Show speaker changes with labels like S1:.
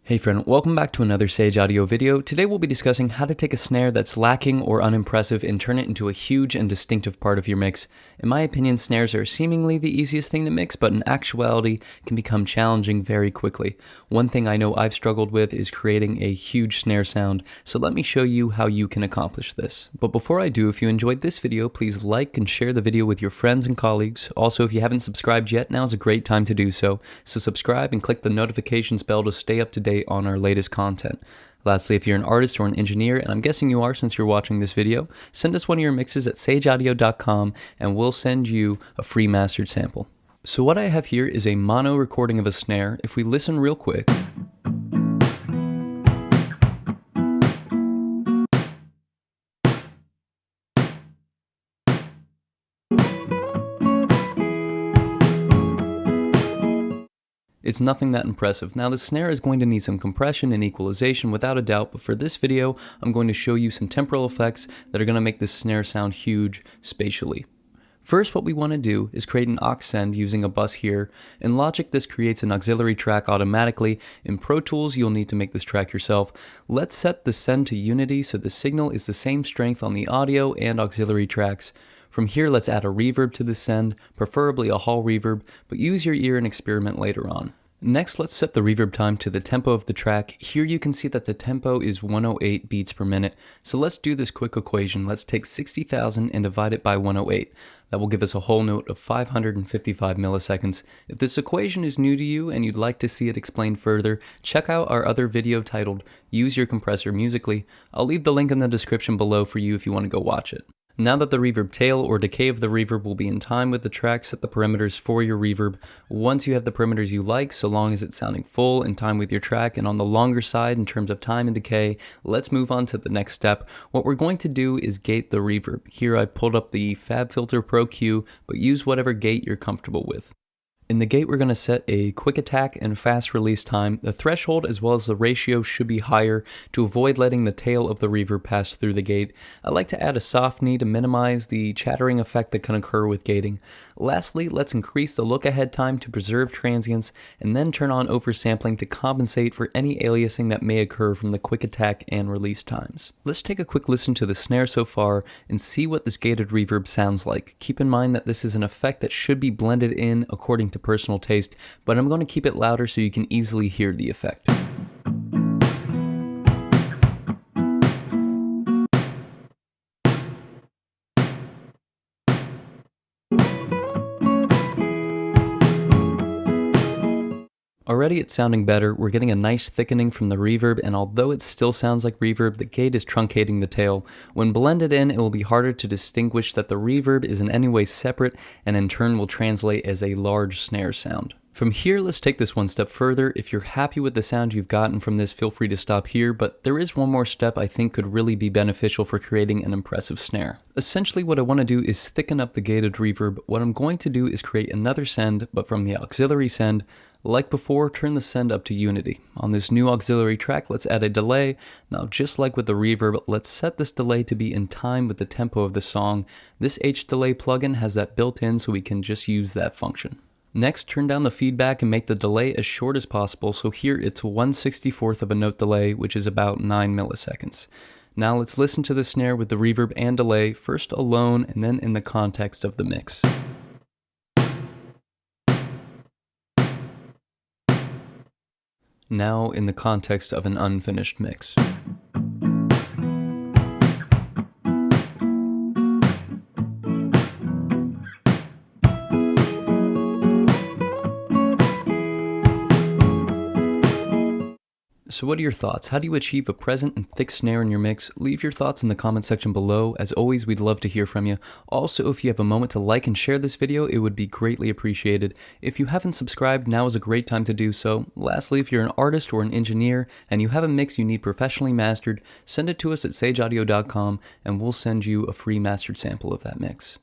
S1: Hey friend, welcome back to another Sage Audio video. Today we'll be discussing how to take a snare that's lacking or unimpressive and turn it into a huge and distinctive part of your mix. In my opinion, snares are seemingly the easiest thing to mix, but in actuality can become challenging very quickly. One thing I know I've struggled with is creating a huge snare sound, so let me show you how you can accomplish this. But before I do, if you enjoyed this video, please like and share the video with your friends and colleagues. Also, if you haven't subscribed yet, now is a great time to do so. So subscribe and click the notifications bell to stay up to date on our latest content. Lastly, if you're an artist or an engineer, and I'm guessing you are since you're watching this video, send us one of your mixes at sageaudio.com and we'll send you a free mastered sample. So what I have here is a mono recording of a snare. If we listen real quick, it's nothing that impressive. Now the snare is going to need some compression and equalization without a doubt, but for this video, I'm going to show you some temporal effects that are going to make this snare sound huge spatially. First, what we want to do is create an aux send using a bus here. In Logic, this creates an auxiliary track automatically. In Pro Tools, you'll need to make this track yourself. Let's set the send to unity so the signal is the same strength on the audio and auxiliary tracks. From here, let's add a reverb to the send, preferably a hall reverb, but use your ear and experiment later on. Next, let's set the reverb time to the tempo of the track. Here you can see that the tempo is 108 beats per minute. So let's do this quick equation. Let's take 60,000 and divide it by 108. That will give us a whole note of 555 milliseconds. If this equation is new to you and you'd like to see it explained further, check out our other video titled Use Your Compressor Musically. I'll leave the link in the description below for you if you want to go watch it. Now that the reverb tail or decay of the reverb will be in time with the track, set the parameters for your reverb. Once you have the parameters you like, so long as it's sounding full in time with your track and on the longer side in terms of time and decay, let's move on to the next step. What we're going to do is gate the reverb. Here I pulled up the FabFilter Pro Q, but use whatever gate you're comfortable with. In the gate, we're going to set a quick attack and fast release time. The threshold as well as the ratio should be higher to avoid letting the tail of the reverb pass through the gate. I like to add a soft knee to minimize the chattering effect that can occur with gating. Lastly, let's increase the look ahead time to preserve transients and then turn on oversampling to compensate for any aliasing that may occur from the quick attack and release times. Let's take a quick listen to the snare so far and see what this gated reverb sounds like. Keep in mind that this is an effect that should be blended in according to personal taste, but I'm going to keep it louder so you can easily hear the effect. Already it's sounding better. We're getting a nice thickening from the reverb, and although it still sounds like reverb, the gate is truncating the tail. When blended in, it will be harder to distinguish that the reverb is in any way separate and in turn will translate as a large snare sound. From here, let's take this one step further. If you're happy with the sound you've gotten from this, feel free to stop here, but there is one more step I think could really be beneficial for creating an impressive snare. Essentially, what I want to do is thicken up the gated reverb. What I'm going to do is create another send, but from the auxiliary send. Like before, turn the send up to unity. On this new auxiliary track, let's add a delay. Now, just like with the reverb, let's set this delay to be in time with the tempo of the song. This H-delay plugin has that built in, so we can just use that function. Next, turn down the feedback and make the delay as short as possible. So here it's 1/64th of a note delay, which is about 9 milliseconds. Now let's listen to the snare with the reverb and delay, first alone and then in the context of the mix. Now in the context of an unfinished mix. So what are your thoughts? How do you achieve a present and thick snare in your mix? Leave your thoughts in the comment section below. As always, we'd love to hear from you. Also, if you have a moment to like and share this video, it would be greatly appreciated. If you haven't subscribed, now is a great time to do so. Lastly, if you're an artist or an engineer and you have a mix you need professionally mastered, send it to us at sageaudio.com and we'll send you a free mastered sample of that mix.